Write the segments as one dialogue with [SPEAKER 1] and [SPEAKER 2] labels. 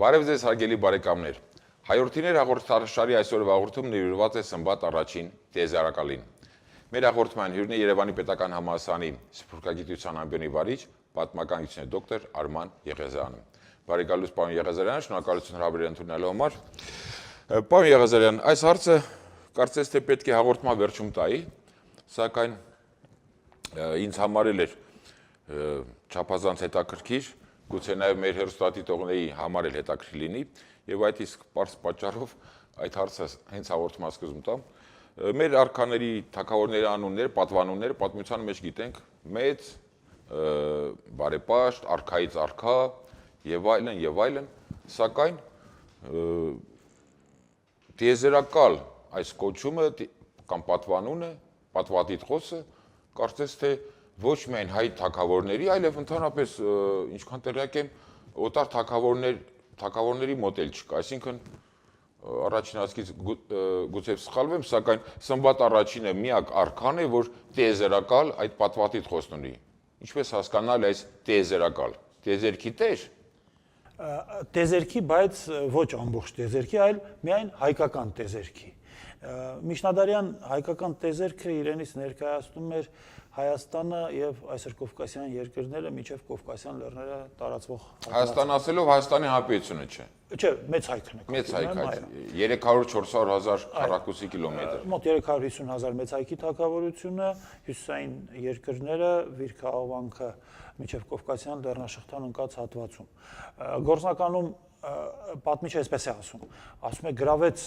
[SPEAKER 1] Բարև ձեզ հարգելի բարեկամներ։ Հայորդիներ հաղորդաշարի այսօրվա հաղորդումն նվիրված է Սմբատ առաջին տիեզերակալին։ Մեր հաղորդման հյուրն է Երևանի Պետական համալսարանի Սփյուռքագիտության ամբիոնի վարիչ, պատմական գիտությունների դոկտոր Արման Եղիազարյանը։ Բարի գալուս պարոն Եղիազարյան, շնորհակալություն հրավերի ընդունելու համար։ Պարոն Եղիազարյան, այս հարցը կարծես թե պետք է հաղորդման վերջում տայի, սակայն ինձ համար էլ էր չափազանց հետաքրքիր, գուցե նաև մեր հեռուստադիտողների համար էլ հետաքրքիր լինի, եւ այդ իսկ պարզ պատճառով այդ հարցը հենց հաղորդման սկզբում տամ։ Մեր արքաների, թագավորների անուններ, պատվանունները պատմության մեջ գիտենք մեծ, բարեպաշտ, արքայից արքա եւ այլն, սակայն տիեզերակալ այս կոչումը կամ պատվանունը, պատվատիտղոսը կարծես թե ոչ միայն հայ թագավորների, այլև ընդհանրապես ինչքան տեղյակ եմ, օտար թագավորների մոտ էլ չկա, այսինքն առաջին հասկից գուցե սխալվեմ, սակայն Սմբատ առաջինը միակ արքան է, որ տիեզերակալ այդ պատվատիտղոսն ունի։ Ինչպես հասկանալ այս տիեզերակալ, տիեզերքի տեր։
[SPEAKER 2] Տեզերքի, բայց ոչ ամբողջ տեզերքի, այլ միայն հայկական տեզերքի։ Միջնադարյան հայկական տեզերքը իրենից ներկայացնում էր Հայաստանը եւ այսօր Կովկասյան երկրները միջև Կովկասյան լեռները տարածվող
[SPEAKER 1] Հայաստան ասելով Հայաստանի Հանրապետությունը չէ։
[SPEAKER 2] Չէ, մեծ հայքն է։
[SPEAKER 1] Մեծ հայք, 300-400 հազար քառակուսի կիլոմետր։
[SPEAKER 2] Մոտ 350,000 մեծ հայքի թագավորությունը, հյուսիսային երկրները, Վիրքը, Աղվանքը միջև Կովկասյան լեռնաշղթան ընկած հատվածում։ Գործնականում պատմիչը այսպես է ասում է գրավեց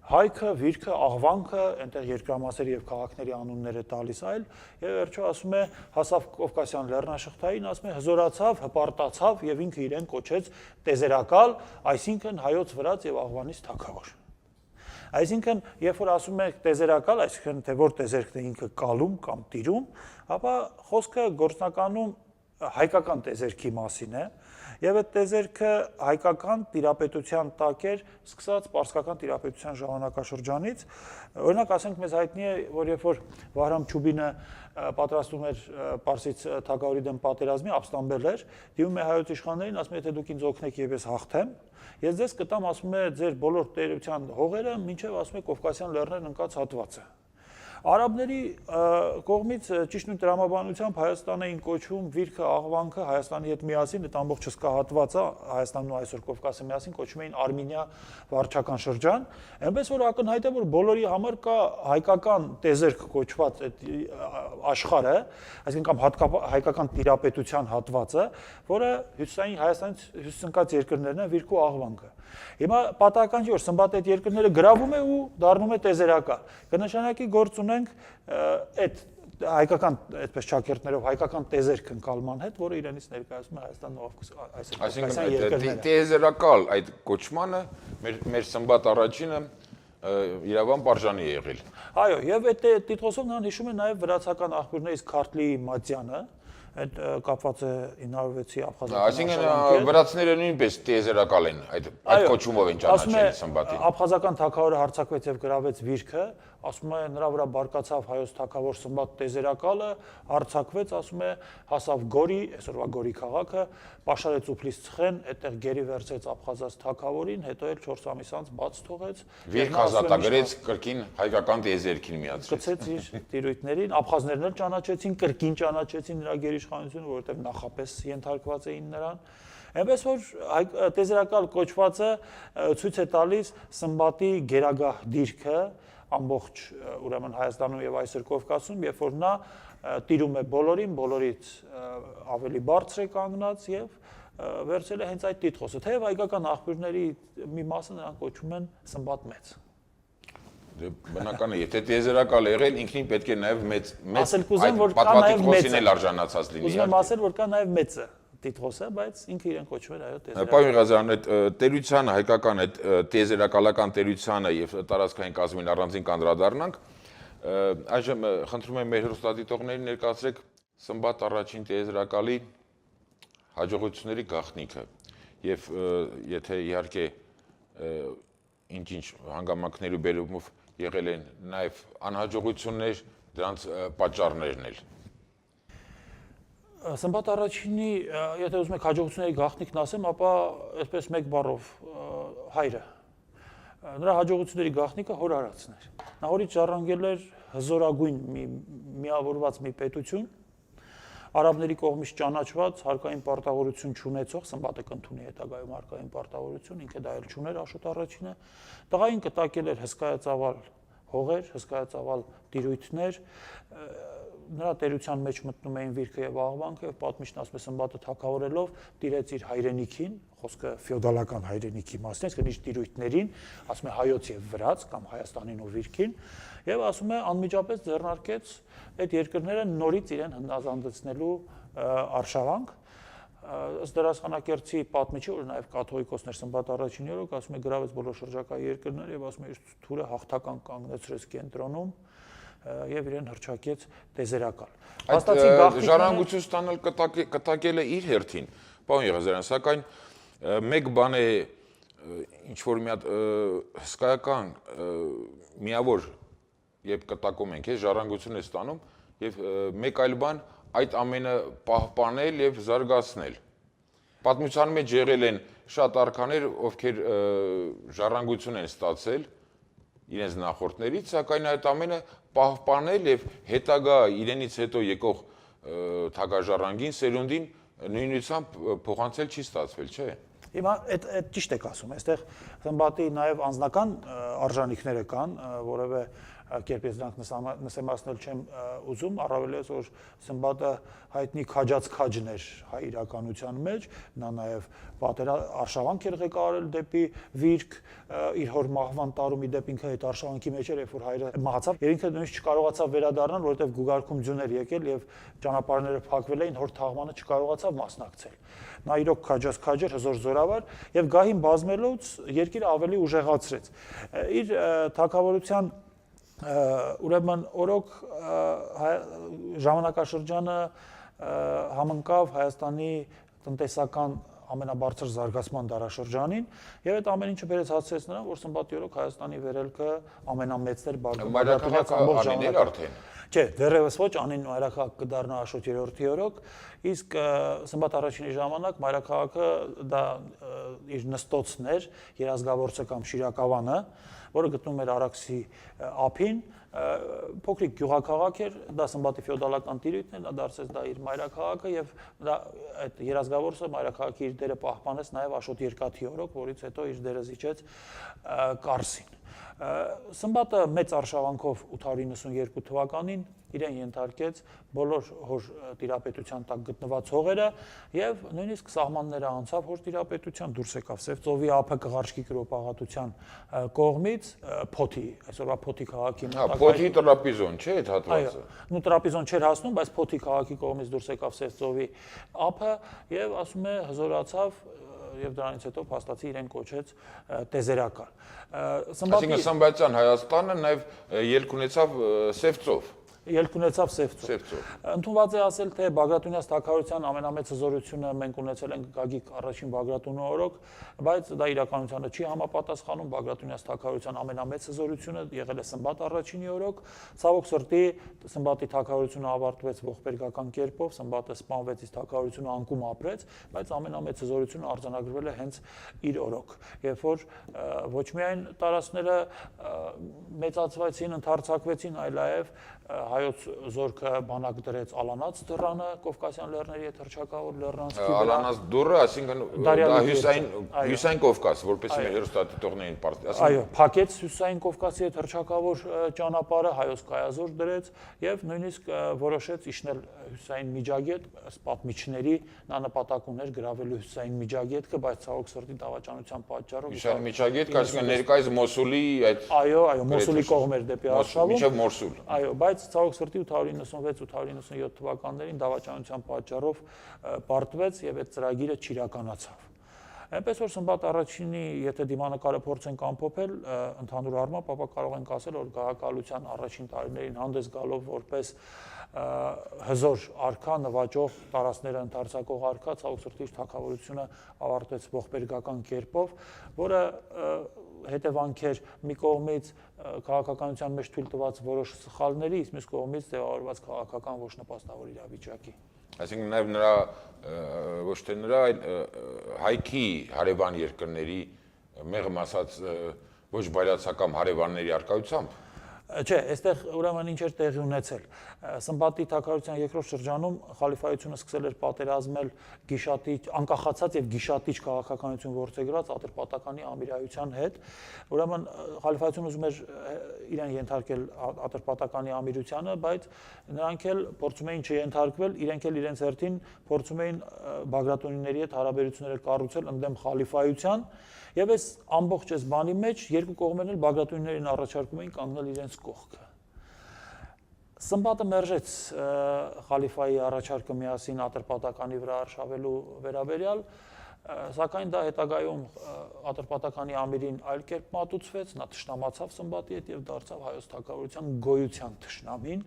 [SPEAKER 2] Հայքը, Վիրքը, Աղվանքը, այնտեղ երկրամասերի եւ քաղաքների անունները տալիս այլ, եւ վերջո ասում է հասավ Կովկասյան լեռնաշղթային, ասում է հզորացավ, հպարտացավ եւ ինքը իրեն կոչեց տեզերակալ, այսինքն հայոց վրաց եւ Աղվանից թագավոր։ Այսինքն, երբ որ ասում է տեզերակալ, այսինքն թե որ տեզերքն է ինքը կալում կամ տիրում, ապա խոսքը գործնականում հայկական տեզերքի մասին է, եւ այդ տեզերքը հայկական տիրապետության տակ էր, սկսած պարսկական տիրապետության ժամանակաշրջանից, օրինակ ասենք մեզ հայտնի է, որ երբ որ Վահրամ Չուբինը պատրաստում էր Պարսից թագավորի դեմ պատերազմի, ապստամբել էր, դիմում է հայոց իշխաններին, ասում է, թե դուք ինձ օգնեք եւ ես հաղթեմ, ես ձեզ կտամ, ասում է, ձեր բոլոր տերության հողերը, մինչեւ ասում է Կովկասյան լեռներն ընկած հատվածը։ Արաբների կողմից ճիշտ նույն տրամաբանությամբ Հայաստանը էին կոչվում Վիրքը, Աղվանքը Հայաստանի հետ միասին, այդ ամբողջ հսկա հատվածը Հայաստանն ու այսօր Կովկասը միասին կոչվում էին Արմենիա վարչական շրջան, այնպես որ ակնհայտ է, որ բոլորի համար կա հայկական տեզերք կոչված այդ աշխարհը, այսինքն կամ հայկական տիրապետության հատվածը, որը հյուսիսային Հայաստանից հյուսիս ընկած երկրներն են Վիրքը ու Աղվանքը։ Հիմա պատահական չէ, որ Սմբատ այդ երկրները գրավում է ու դառնում է տեզերակալ։ Կնշանակի գործ ունենք այդ հայկական այդպես ճակերտներով հայկական տեզերք ընկալման հետ, որը իրենից ներկայացնում է Հայաստանն ու այսինքն
[SPEAKER 1] այդ տիեզերակալ այդ կոչմանը մեր Սմբատ առաջինը իրավամբ արժանի է եղել։
[SPEAKER 2] Այո, եւ այդ տիտղոսով նրան հիշում է նաեւ վրացական աղբյուրներից Քարտլիի Մատյանը, այդ կապված է 906-ի աբխազական
[SPEAKER 1] Այսինքն վրացիները նույնպես տիեզերակալ են, այդ կոչումով են ճանաչել Սմբատին։
[SPEAKER 2] Աբխազական թագավորը հարձակվեց եւ գրավեց Վիրքը, ասում է նրա վրա բարկացավ հայոց թագավոր Սմբատ տեզերակալը, հարձակվեց, ասում է հասավ Գորի, այսօրվա Գորի քաղաքը, պաշարեց Ուփլիսցխեն, այդտեղ գերի վերցրեց աբխազած թագավորին, հետո էլ 4 ամիս անց բաց թողեց։
[SPEAKER 1] Վիրքը ազատագրեց կրկին հայկական տիեզերքին միացրեց։
[SPEAKER 2] Գցեց իր տիրույթներին, աբխազներն էլ ճանաչեցին, կրկին ճանաչեցին նրա գերիշխանությունը, որովհետև նախապես ենթարկված էին նրան։ Այնպես որ տեզերակալ կոչվածը ցույց է տալիս Սմբատի գերագահ դիրքը ամբողջ ուրեմն Հայաստանում եւ այսօր Կովկասում, երբ որ նա տիրում է բոլորին, բոլորից ավելի բարձր է կանգնած եւ վերցել է հենց այդ տիտղոսը, թեև հայկական աղբյուրների մի մասը նրան կոչում են Սմբատ մեծ։
[SPEAKER 1] Բնական է, եթե տիեզերակալ եղել, ինքնին պետք է նաև մեծ
[SPEAKER 2] պատվատիտղոսին
[SPEAKER 1] էլ արժանացած լինի։
[SPEAKER 2] Ուզում եմ ասել, որ կա նաև մեծը տիտղոսը, բայց ինքը իրեն կոչվում էր այո տեզերակալ։
[SPEAKER 1] Պարոն Եղիազարյան, այդ տերությանը, հայկական այդ տիեզերակալական տերությանը եւ տարածքային կազմին առանձին կանդրադառնանք, այժմ խնդրում եմ մեր հեռուստադիտողներին ներկայացրեք Սմբատ առաջին տիեզերակալի հաջողությունների գաղտնիքը եւ եթե իհարկե ինչ-ինչ հանգամանքների բերումով եղել են նաև անհաջողություններ, դրանց պատճառներն էլ։
[SPEAKER 2] Սմբատ առաջինի, եթե ուզում եք հաջողությունների գաղտնիքն ասեմ, ապա այսպես մեկ բառով հայրը։ Նրա հաջողությունների գաղտնիքը հոր արածն էր։ Նա հորից ժառանգել էր հզորագույն միավորված մի պետություն, արաբների կողմից ճանաչված հարկային պարտավորություն չունեցող, Սմբատը կընդունի հետագայում հարկային պարտավորություն, ինքը դա էլ չուներ Աշոտ առաջինը, տղային կտակել էր հսկայածավալ հողեր, հսկայածավալ տիրույթներ, նրա տերության մեջ մտնում էին վիրքը եւ աղվանքը եւ պատմիչն ասում է Սմբատը թագավորելով տիրեց իր հայրենիքին, խոսքը ֆեոդալական հայրենիքի մասին, այսինքն իր տիրույթներին, ասում է հայոց եւ վրաց կամ Հայաստանին ու վիրքին եւ ասում է անմիջապես ձեռնարկեց այդ երկրները նորից իրեն հնազանդեցնելու արշավանք ըստ դերասխանակերտի պատմիչի, որ նաև կաթողիկոսներ Սմբատ առաջինի օրոք ասում է գրավեց բոլոր շրջակա երկրները եւ ասում է իր թուրը հաղթական կանգնեցրեց կենտրոնում եւ իրեն հրճակեց տեզերակալ։
[SPEAKER 1] Այդ ժառանգություն ստանալ կտակել է իր հերթին, պարոն Եղազարյան, սակայն մեկ բան է ինչ որ մի հատ հսկայական միավոր երբ կտակում ենք, ժառանգություն է ստանում եւ մեկ այլ բան այդ ամենը պահպանել եւ զարգացնել։ Պատմության մեջ եղել են շատ արքաներ, ովքեր ժառանգություն են ստացել իրենց նախորդներից, սակայն այդ ամենը պահպանել եւ հետագա իրենից հետո եկող թագաժառանգին, սերունդին նույնությամբ փոխանցել չի ստացվել, չէ՞։
[SPEAKER 2] Հիմա այդ ճիշտ եք ասում, այստեղ Սմբատի նաև անձնական արժանինքները կան, որևէ կերպ ես դրանք նսեմացնել չեմ ուզում, առավելևս որ Սմբատը հայտնի քաջած քաջն էր հայ իրականության մեջ, նա նաև արշավանք էր ղեկավարել դեպի Վիրք, իր հոր մահվան տարում իդեպ ինքը այդ արշավանքի մեջ էր, երբ որ հայրը մահացավ, եւ ինքը նույնիսկ չկարողացավ վերադառնալ, որովհետեւ գուգարկում ձյուն էր եկել եւ ճանապարհները փակվել էին, հոր թաղմանը չկարողացավ մասնակցել։ Նա իրոք քաջած քաջ էր, հզոր զորավար եւ գահին բազմելուց երկիրը ավելի ուժեղացրեց։ Իր թագավորության ուրեմն օրոք ժամանակաշրջանը համընկավ Հայաստանի տնտեսական ամենաբարձր զարգացման դարաշրջանին եւ այդ ամեն ինչը բերեց հասցրեց նրան, որ Սմբատի օրոք Հայաստանի վերելքը ամենամեծն էր
[SPEAKER 1] բարգավաճած ամբողջ ժամանակ։
[SPEAKER 2] Չէ, դեռևս ոչ, անին մայրաքաղաք կդառնա Աշոտ 3-րդի օրոք, իսկ Սմբատ առաջինի ժամանակ մայրաքաղաքը դա իր նստոցն էր, երազգավորցը կամ Շիրակավանը, որը գտնվում էր Արաքսի ափին, փոքրիկ գյուղաքաղաք էր, դա Սմբատի ֆեոդալական տիրույթն էր, նա դարձեց դա իր մայրաքաղաքը եւ դա այդ երազգավորցը մայրաքաղաքի իր դերը պահպանեց նաեւ Աշոտ 2-ի օրոք, որից հետո իր դերը զիջեց Կարսին։ Սմբատը մեծ արշավանքով 892 թվականին իրեն ենթարկեց բոլոր հոր տիրապետության տակ գտնված հողերը եւ նույնիսկ սահմանները անցավ հոր տիրապետության դուրս եկավ Սևծովի ափը Կղարշկի կրոպաղատության կողմից Փոթի, այսօրվա Փոթի քաղաքի
[SPEAKER 1] մոտակայքում։ Փոթի տրապիզոն չէ այդ հատվածը։
[SPEAKER 2] Նու տրապիզոն չէր հասնում, բայց Փոթի քաղաքի կողմից դուրս եկավ Սևծովի ափը եւ ասում է հզորացավ եւ դրանից հետո փաստացի իրեն կոչեց տեզերակալ։
[SPEAKER 1] Այսինքն Սմբատյան Հայաստանը նաեւ ելք ունեցավ Սևծով։
[SPEAKER 2] Ելք ունեցավ Սևծով։ Ընդունված է ասել, թե Բագրատունյաց թագավորության ամենամեծ հզորությունը մենք ունեցել ենք Գագիկ առաջին Բագրատունու օրոք, բայց դա իրականությանը չի համապատասխանում։ Բագրատունյաց թագավորության ամենամեծ հզորությունը եղել է Սմբատ առաջինի օրոք։ Ցավոք սրտի Սմբատի թագավորությունը ավարտվեց ողբերգական կերպով, Սմբատը սպանվեց, իսկ թագավորությունը անկում ապրեց, բայց ամենամեծ հզորությունը արձանագրվել է հենց իր օրոք, երբ որ ոչ միայն տարածքները մեծացվեցին, ընդարձակվեցին, այլև հայոց զորքը բանակ դրեց Ալանաց դռանը Կովկասյան լեռների հետ հռչակավոր լեռնանցքի վրա։ Ալանաց
[SPEAKER 1] դուռը, այսինքն դա հյուսային Կովկաս, որպեսզի մեր հեռուստադիտողներին պարտի։
[SPEAKER 2] Այո, փակեց հյուսային Կովկասի հետ հռչակավոր ճանապարհը, հայոց կայազոր դրեց եւ նույնիսկ որոշեց իջնել հյուսային Միջագետ, պատմիչների նա նպատակ ուներ գրավելու հյուսային Միջագետքը, բայց ցավոք սրտի դավաճանության պատճառով
[SPEAKER 1] հյուսային Միջագետքը, այսինքն ներկայիս Մոսուլի այդ
[SPEAKER 2] Այո, Մոսուլի կողմ էր դեպի Արշավում։
[SPEAKER 1] Մինչև Մոսուլ։
[SPEAKER 2] Այո, բայց ցավոք սրտի 896-897 թվականներին դավաճանության պատճառով պարտվեց եւ այդ ծրագիրը չիրականացավ։ Այնպես որ Սմբատ առաջինի, եթե դիմանկարը փորձենք ամփոփել, ընդհանուր առմամբ, ապա կարող ենք ասել, որ գահակալության առաջին տարիներին հանդես գալով որպես հզոր արքա, նվաճող, տարածքները ընդարձակող արքա, ցավոք սրտի թագավորությունը ավարտվեց ողբերգական կերպով, որը հետևանք էր մի կողմից քաղաքականության մեջ թույլ տված որոշ սխալների, իսկ մյուս կողմից ձևավորված քաղաքական ոչ նպաստավոր իրավիճակի։
[SPEAKER 1] Այսինքն նաև նրա ոչ թե նրա, այլ հայքի հարևան երկրների մեղմ ասած ոչ բայրացակամ հարևանների արկայությամբ։
[SPEAKER 2] Չէ, այստեղ ուրեմն ինչ էր տեղի ունեցել։ Սմբատի թագավորության երկրորդ շրջանում խալիֆայությունը սկսել էր պատերազմել գիշատիչ, անկախացած եւ գիշատիչ քաղաքականություն ворցեգրած Ատրպատականի ամիրայության հետ։ Ուրեմն խալիֆայությունը ուզում էր իրեն ենթարկել Ատրպատականի ամիրությանը, բայց նրանք էլ փորձում էին չենթարկվել, իրենք էլ իրենց հերթին փորձում էին բագրատունիների հետ հարաբերությունները կառուցել ընդդեմ խալիֆայության։ Եվ այս ամբողջ այս բանի մեջ երկու կողմերն էլ բագրատունիներին առաջարկում էին կանգնել իրենց կողքը։ Սմբատը մերժեց խալիֆայի առաջարկը միասին Ատրպատականի վրա արշավելու վերաբերյալ, սակայն դա հետագայում Ատրպատականի ամիրին այլ կերպ մատուցվեց, նա թշնամացավ Սմբատի հետ եւ դարձավ հայոց թագավորության գոյության թշնամին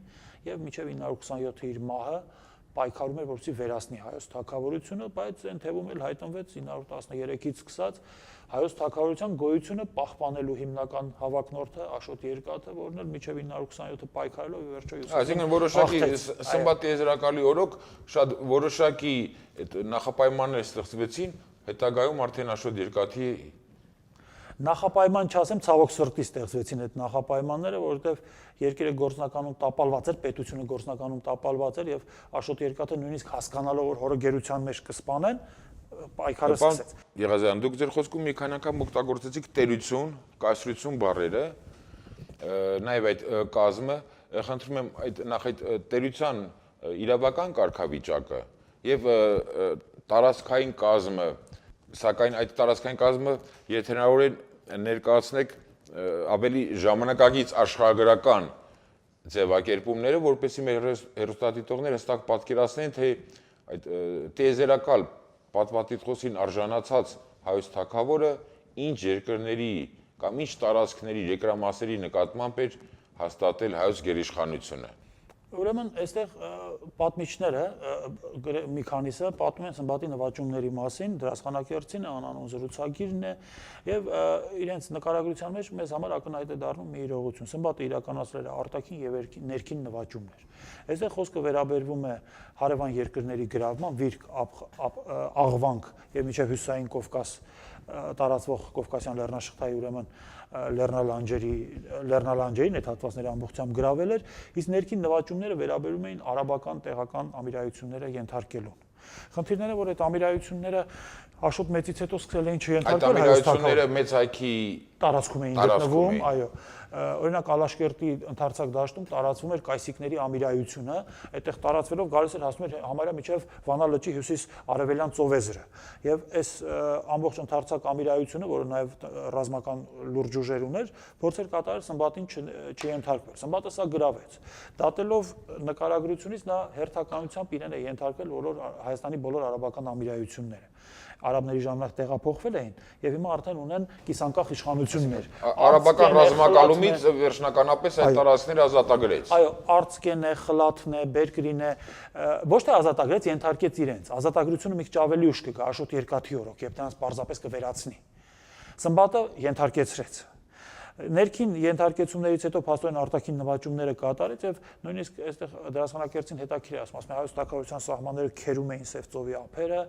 [SPEAKER 2] եւ մինչեւ 927-ը իր մահը պայքարում էր որպեսզի վերացնի հայոց թագավորությունը, բայց այն թվում էլ հայտնվեց 913-ից սկսած հայոց թագավորության գոյությունը պահպանելու հիմնական հավակնորդը Աշոտ Երկաթը, որն էլ մինչև 927-ը պայքարելով ի վերջո
[SPEAKER 1] այսինքն որոշակի Սմբատի եզրակալի օրոք շատ որոշակի նախապայմաններ ստեղծվեցին, հետագայում արդեն Աշոտ Երկաթի
[SPEAKER 2] նախապայման չասեմ, ցավոք սրտի ստեղծվեցին այդ նախապայմանները, որովհետև երկիրը գործնականում տապալված էր, պետությունը գործնականում տապալված էր եւ Աշոտ Երկաթը նույնիսկ հասկանալով որ հորը գերության մեջ կսպանեն, պայքարը սկսեց։
[SPEAKER 1] Եղազարյան, դուք ձեր խոսքում մի քանի անգամ օգտագործեցիք տերություն, կայսրություն բառերը, նաեւ այդ կազմը, խնդրում եմ այդ նախ այդ տերության իրավական կարգավիճակը եւ տարածքային կազմը, սակայն այդ տարածքային կազմը եթե հնարավոր է ներկայացնեք ավելի ժամանակակից աշխարհագրական ձևակերպումները, որպեսզի մեր հեռուստադիտողները հստակ պատկերացնեն, թե այդ տիեզերակալ պատմատիտղոսին արժանացած հայոց թագավորը ինչ երկրների կամ ինչ տարածքների երկրամասերի նկատմամբ էր հաստատել հայոց գերիշխանությունը։
[SPEAKER 2] Ուրեմն այստեղ պատմիչները մի քանիսը պատմում են Սմբատի նվաճումների մասին, դրասխանակերտին անանուն զրուցագիրն է եւ իրենց նկարագրության մեջ մեզ համար ակնհայտ է դառնում մի իրողություն։ Սմբատը իրականացրել է արտաքին եւ ներքին նվաճումներ։ Այստեղ խոսքը վերաբերվում է հարևան երկրների գրավման, Վիրք, Աղվանք եւ միջև Հյուսիսային Կովկաս տարածվող Կովկասյան լեռնաշղթայի ուրեմն լեռնալանջերին այդ հատվածները ամբողջությամբ գրավել էր, իսկ ներքին նվաճումները վերաբերում էին արաբական տեղական ամիրայությունները ենթարկելուն։ Խնդիրները, որ այդ ամիրայությունները Աշոտ Մեծից հետո սկսել էին չենթարկվել
[SPEAKER 1] հայոց թագավորները մեծ հայքի
[SPEAKER 2] տարածքում էին գտնվում, այո։ Օրինակ Ալաշկերտի ընդարձակ դաշտում տարածվում էր կայսիկների ամիրայությունը, այդտեղ տարածվելով գալիս էր հասնում էր համարյա միջև Վանա լճի հյուսիս-արևելյան ծովեզրը։ Եվ այս ամբողջ ընդարձակ ամիրայությունը, որը նաև ռազմական լուրջ ուժեր ուներ, փորձեր կատարել Սմբատին չենթարկվել։ Սմբատը սա գրավեց։ Դատելով նկարագրությունից նա հերթականությամբ իրեն է ենթարկել Հայաստանի բոլոր արաբական ամիրայությունները։ Արաբների ժամանակ տեղափոխվել էին եւ հիմա արդեն ունեն կիսանկախ իշխանություններ։
[SPEAKER 1] Արաբական ռազմակալումից վերջնականապես այդ տարածքները ազատագրեց։
[SPEAKER 2] Այո, Արցկեն է, Խլաթն է, Բերկրին է, ոչ թե ազատագրեց, ենթարկեց իրենց։ Ազատագրությունը մի քիչ ավելի ուշ կգա Աշոտ Երկաթի օրոք, երբ նրանց պարզապես կվերացնի։ Սմբատը ենթարկեցրեց։ Ներքին ենթարկեցումներից հետո փաստորեն արտաքին նվաճումները կատարեց եւ նույնիսկ այստեղ դրասխանակերտին հետաքրիր ասում հայոց թագավորության սահմանները քերում էին Սև ծովի ափերը,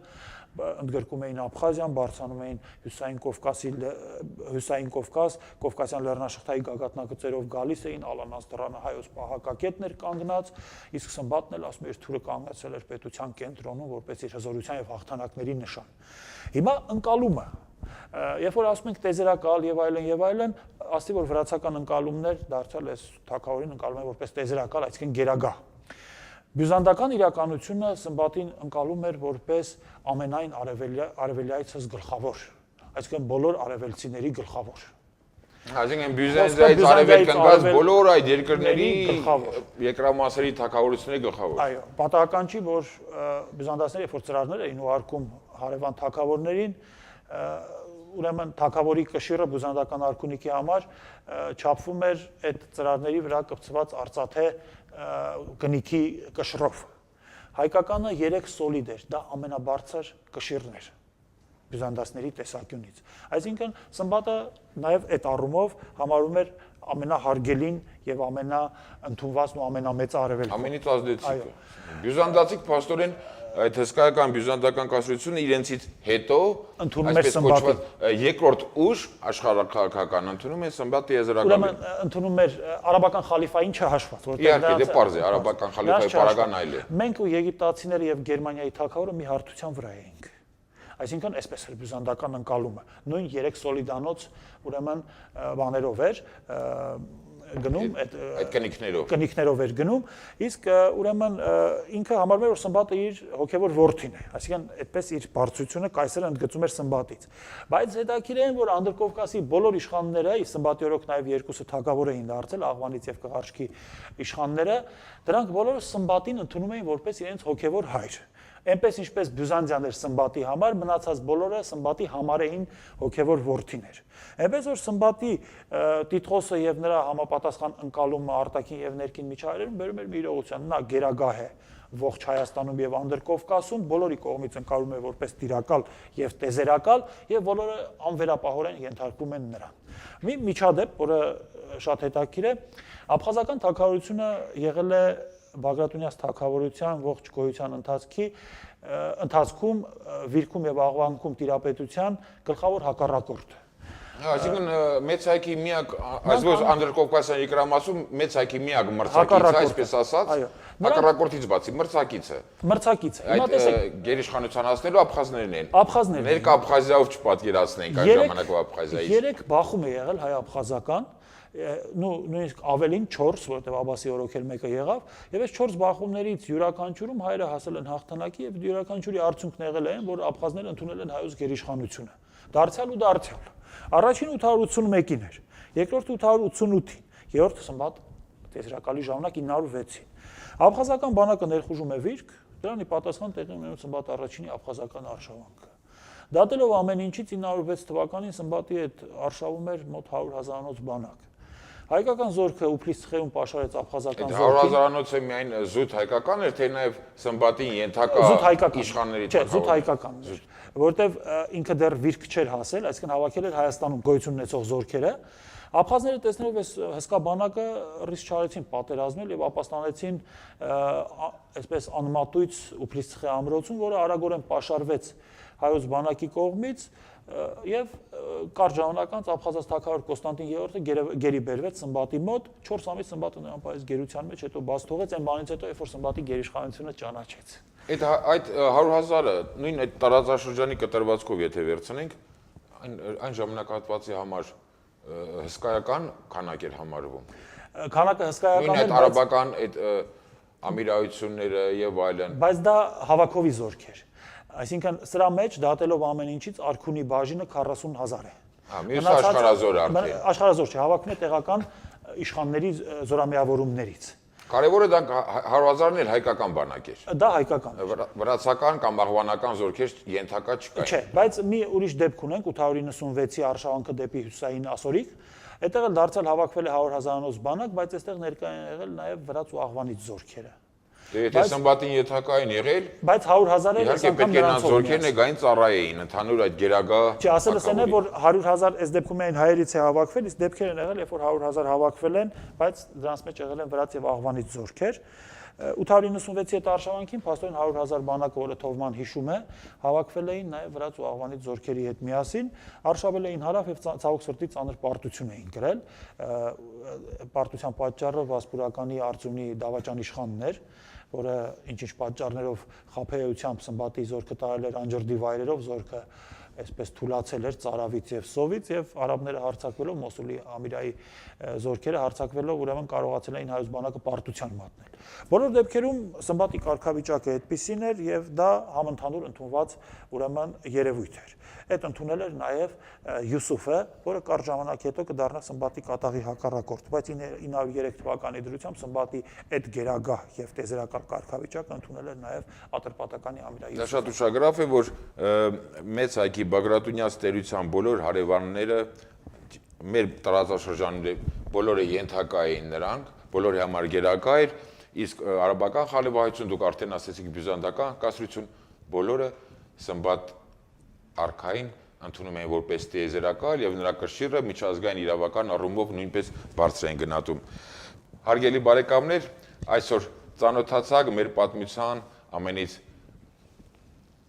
[SPEAKER 2] ընդգրկում էին Աբխազիան, բարձրանում էին Հյուսիսային Կովկաս, Կովկասյան լեռնաշղթայի գագաթնակցերով գալիս էին, Ալանաց դռանը հայոց պահակակետներ կանգնած, իսկ Սմբատն էլ ասում էր թուրը կանգնեցել էր պետության կենտրոնում որպես իր հզորության եւ հաղթանակների նշան։ Հիմա ընկալումը Երբ որ ասում ենք տեզերակալ եւ այլն, ասի որ վրացական ընկալումներ դարձյալ այս թագավորին ընկալում են որպես տեզերակալ, այսինքն գերագա։ Բյուզանդական իրականությունը Սմբատին ընկալում էր որպես ամենայն արևելյայցս գլխավոր, այսինքն բոլոր արևելցիների գլխավոր։
[SPEAKER 1] Այսինքն Բյուզանդիայից արևելք ընկած բոլոր այդ երկրների երկրամասերի թագավորությունների գլխավոր։
[SPEAKER 2] Այո, պատահական չի, որ բյուզանդացիները, երբ որ ծրարներ էին ուղարկում հարևան թագավորներին, ուրեմն թագավորի կշիռը բյուզանդական արքունիքի համար չափվում էր այդ ծրարների վրա կպցված արծաթե գնիքի կշռով։ Հայկականը 3 սոլիդ էր, դա ամենաբարձր կշիռն էր բյուզանդացիների տեսանկյունից։ Այսինքն Սմբատը նաև այդ առումով համարում էր ամենահարգելին եւ ամենաընդունվածն ու ամենամեծը արևելքը։
[SPEAKER 1] Ամենից ազդեցիկը։ Բյուզանդացիք փաստորեն այդ հսկայական բյուզանդական կասրությունը իրենցից հետո
[SPEAKER 2] ընդունում էր Սմբատին։
[SPEAKER 1] երկրորդ ուժ աշխարհաքաղաքական ընդունում է Սմբատի եզրակալին։
[SPEAKER 2] Ուրեմն ընդունում էր արաբական խալիֆային չհաշված,
[SPEAKER 1] Իհարկե, դե պարզ է, արաբական խալիֆայի պարագան այլ է։
[SPEAKER 2] Մենք ու եգիպտացիները եւ Գերմանիայի թագավորը մի հարթության վրա էինք։ Այսինքն այսպես էր բյուզանդական ընկալումը։ Նույն 3 սոլիդանոց ուրեմն բաներով էր գնում
[SPEAKER 1] այդ
[SPEAKER 2] կնիկներով էր գնում, իսկ ուրեմն ինքը համարվում էր որ Սմբատը իր հոգևոր որդին է, այսինքն այդպես իր բարձրությունը կայսրը ընդգծում էր Սմբատից։ Բայց հետաքրքիր է որ Անդրկովկասի բոլոր իշխանները, Սմբատի օրոք նաև երկուսը թագավոր էին դարձել Աղվանից եւ Կղարշկի իշխանները, դրանք բոլորը Սմբատին ընդունում էին որպես իրենց հոգևոր հայր։ Այնպես ինչպես Բյուզանդիան էր Սմբատի համար, մնացած բոլորը Սմբատի համար էին հոգևոր որդիներ։ Այնպես որ Սմբատի տիտղոսը եւ նրա համապատասխան ընկալումը արտաքին եւ ներքին միջավայրերում բերում էր մի իրողության։ Նա գերագահ է ողջ Հայաստանում եւ Անդրկովկասում, բոլորի կողմից ընկալում է որպես տիրակալ եւ տեզերակալ եւ բոլորը անվերապահորեն ենթարկվում են նրան։ Մի միջադեպ, որը շատ հետաքրքիր է, աբխազական թագավորությունը եղել է Բագրատունյաց թագավորության ողջ գոյության ընթացքում Վիրքում եւ Աղվանքում տիրապետության գլխավոր հակառակորդը։
[SPEAKER 1] Այսինքն մեծ հայքի միակ, այսպես Անդրկովկասյան երկրամասում մեծ հայքի միակ մրցակիցը, այսպես ասած, հակառակորդից բացի մրցակիցը։
[SPEAKER 2] Մրցակիցը։
[SPEAKER 1] Հիմա տեսեք, գերիշխանության հասնելու աբխազներն են։
[SPEAKER 2] Աբխազներն են։
[SPEAKER 1] Ներկա Աբխազիայով չպատկերացնենք այն ժամանակվա Աբխազիայից։
[SPEAKER 2] 3 բախում է եղել հայ-աբխազական, նույնիսկ ավելին 4, որտեղ Աբասի օրոքել մեկը եղավ, եւ այս 4 բախումներից յուրաքանչյուրում հայերը հասել են հաղթանակի եւ յուրաքանչյուրի արդյունքն եղել է այն, որ աբխազները ընդունել են հայոց գերիշխանությունը։ Դարձյալ ու դարձյալ։ Առաջին 881-ին էր, երկրորդը 888-ին, երրորդը Սմբատ տեզրակալի ժամանակ 906-ին։ Աբխազական բանակը ներխուժում է Վիրք, դրան ի պատասխան տեղի ունենում Սմբատ առաջինի աբխազական արշավանքը։ Դատելով ամեն ինչից 906 թվականին Սմբատի հետ արշավում էր մոտ 100,000-անոց բանակ։ Հայկական զորքը Ուփլիսցխեում պաշարեց աբխազական զորքին։
[SPEAKER 1] 100,000-անոցը միայն զուտ հայկական էր, թե նաև Սմբատին ենթակա իշխանների
[SPEAKER 2] թագավորը։ Չէ, զուտ հայկական էր, որտեվ ինքը դեռ Վիրք չէր հասել, այսինքն հավաքել էր Հայաստանում գոյություն ունեցող զորքերը։ Աբխազները տեսնելով այս հսկա բանակը ռիսկ չարեցին պատերազմել եւ ապաստանեցին այսպես անմատույց Ուփլիսցխե ամրոցում, որը արագորեն պաշարվեց հայոց բանակի կողմից եւ կարճ ժամանակ անց աբխազած թագավոր Կոստանտին III-ը գերի բերվեց Սմբատի մոտ 4 ամիս Սմբատը նրան պայծ գերության մեջ հետո բաց թողեց այն բանից հետո երբ որ Սմբատի գերիշխանությունը ճանաչեց։
[SPEAKER 1] Այդ 100,000-ը նույն այդ տարածաշրջանի կտրվածքով եթե վերցնենք այն ժամանակահատվածի համար հսկայական քանակ էր համարվում։
[SPEAKER 2] Քանակը հսկայական էր,
[SPEAKER 1] նույն այդ արաբական այդ ամիրայությունները եւ այլն։
[SPEAKER 2] Բայց դա հավաքովի զորք էր։ Այսինքն սրա մեջ դատելով ամեն ինչից արքունի բաժինը 40,000 է։
[SPEAKER 1] Մյուսը աշխարհազոր արդեն։
[SPEAKER 2] Աշխարհազոր չէ, հավաքում է տեղական իշխանների զորամիավորումներից։
[SPEAKER 1] Կարևորը դա 100,000-ն էլ հայկական բանակ էր։
[SPEAKER 2] Դա հայկական։
[SPEAKER 1] Վրացական կամ աղվանական զորքեր ենթակա չկային։
[SPEAKER 2] Չէ, բայց մի ուրիշ դեպք ունենք 896-ի արշավանքը դեպի հյուսիսային ասորիկ։ Այդտեղ էլ դարձյալ հավաքվել է 100,000-անոց բանակ, բայց այստեղ ներկա են եղել նաև վրաց ու աղվանից զորքերը։
[SPEAKER 1] Դե եթե Սմբատին յետակային եղել,
[SPEAKER 2] բայց 100,000-ը
[SPEAKER 1] իհարկե պետք է նրանց զորքերն գային ծառայեին, ընդհանուր այդ գերագահ։
[SPEAKER 2] Չի, ասելս այն է, որ 100,000 այս դեպքում այն հայերից է հավաքվել, իսկ դեպքեր են եղել, երբ որ 100,000 հավաքվել են, բայց դրանց մեջ եղել են վրաց եւ աղվանից զորքեր։ 896-ի հետ արշավանքին փաստորեն 100,000 բանակը, որը Թովման հիշում է, հավաքվել էին նաև վրաց ու աղվանից զորքերի հետ միասին, արշավել էին հարավ եւ ցավոք սրտի ծանր պարտություն էին կրել։ Պարտության պատճառով Վասպուրականի Արձունի դավաճան իշխաններ, որը ինչ-ինչ պատճառներով խաբեությամբ Սմբատի զորքը տարել էր Անջրդի վայրերով, զորքը այսպես թուլացել էր Ծարավից եւ Սովից եւ արաբները հարձակվելով Մոսուլի Ամիրայի զորքերը հարձակվելով ուրեմն կարողացել էին հայոց բանակը պարտության մատնել։ Բոլոր դեպքերում Սմբատի կարգավիճակը այդպիսին էր եւ դա համընդհանուր ընդունված ուրեմն երևույթ էր։ Այդ ընդունել էր նաեւ Յուսուֆը, որը կարճ ժամանակ հետո կդառնա Սմբատի կատաղի հակառակորդ, բայց 903 թվականի դրությամբ Սմբատի այդ գերագահ եւ տեզերական կարգավիճակը ընդունել էր նաեւ Ատրպատականի Ամիրայի։
[SPEAKER 1] Դա շատ ուշագրավ է, որ մեծ հայքի Բագրատունյաց տերության բոլոր հարևանները մեր տարածաշրջանների բոլորը ենթակա էին նրանք, բոլորի համար գերակա էր, իսկ արաբական խալիվայություն դուք արդեն ասեցիք բյուզանդական կասրություն, բոլորը Սմբատ արքային ընդունում են որպես տիեզերակալ եւ նրա կշիռը միջազգային իրավական առումով նույնպես բարձր են գնահատում։ Հարգելի բարեկամներ, այսօր ծանոթացաք մեր պատմության ամենից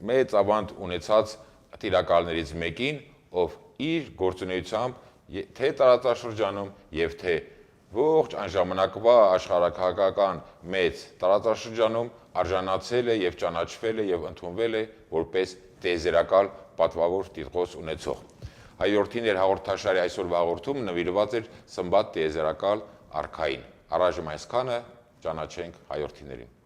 [SPEAKER 1] մեծ ավանդ ունեցած տիրակալներից մեկին, ով իր գործունեությամբ թե տարածաշրջանում եւ թե ողջ այն ժամանակվա աշխարհակահաղական մեծ տարածաշրջանում արժանացել է եւ ճանաչվել է եւ ընդունվել է որպես տիեզերական պատվավոր տիտղոս ունեցող։ Հայորդիներ հաղորդաշարի այսօրվա հաղորդումը նվիրված էր Սմբատ տիեզերական արքային։ Առայժմ այսքանը, ճանաչենք հայորդիներին։